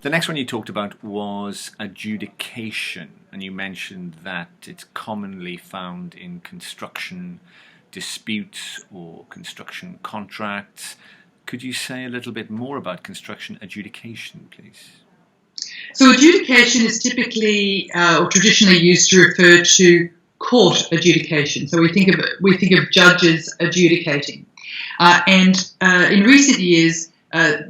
The next one you talked about was adjudication, and you mentioned that it's commonly found in construction disputes or construction contracts. Could you say a little bit more about construction adjudication, please? So adjudication is typically or traditionally used to refer to court adjudication. So we think of judges adjudicating, and in recent years,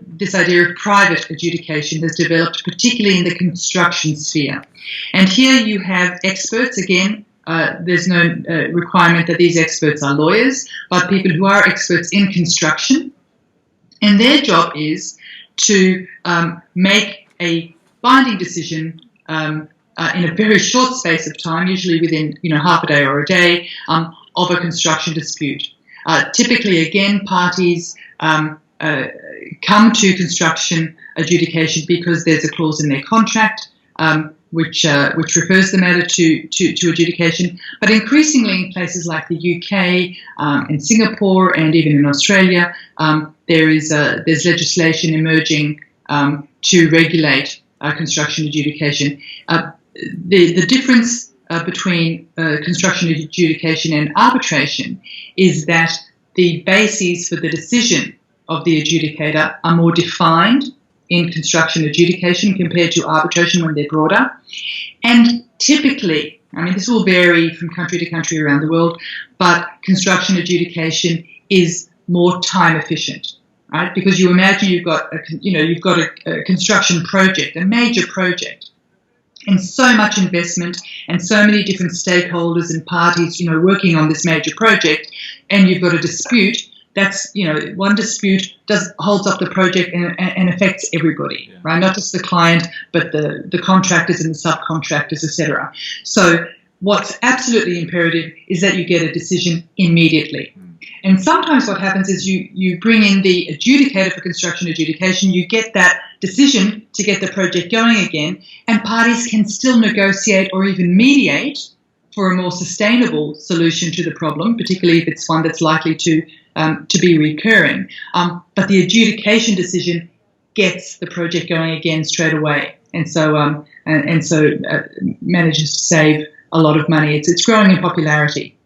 this idea of private adjudication has developed, particularly in the construction sphere. And here you have experts. Again, there's no requirement that these experts are lawyers, but people who are experts in construction, and their job is to make a binding decision in a very short space of time, usually within half a day or a day, of a construction dispute. Typically, again, parties come to construction adjudication because there's a clause in their contract which refers the matter to adjudication. But increasingly, in places like the UK, in Singapore, and even in Australia, there's legislation emerging to regulate construction adjudication. The difference between construction adjudication and arbitration is that the bases for the decision of the adjudicator are more defined in construction adjudication compared to arbitration when they're broader. And typically, this will vary from country to country around the world, but construction adjudication is more time efficient, right? Because you imagine you've got a construction project, a major project, and so much investment and so many different stakeholders and parties, working on this major project, and you've got a dispute. That's, one dispute holds up the project and affects everybody, right? Not just the client, but the contractors and the subcontractors, etc. So what's absolutely imperative is that you get a decision immediately. And sometimes what happens is you bring in the adjudicator for construction adjudication, you get that decision to get the project going again, and parties can still negotiate or even mediate for a more sustainable solution to the problem, particularly if it's one that's likely to be recurring. But the adjudication decision gets the project going again straight away, and so manages to save a lot of money. It's growing in popularity.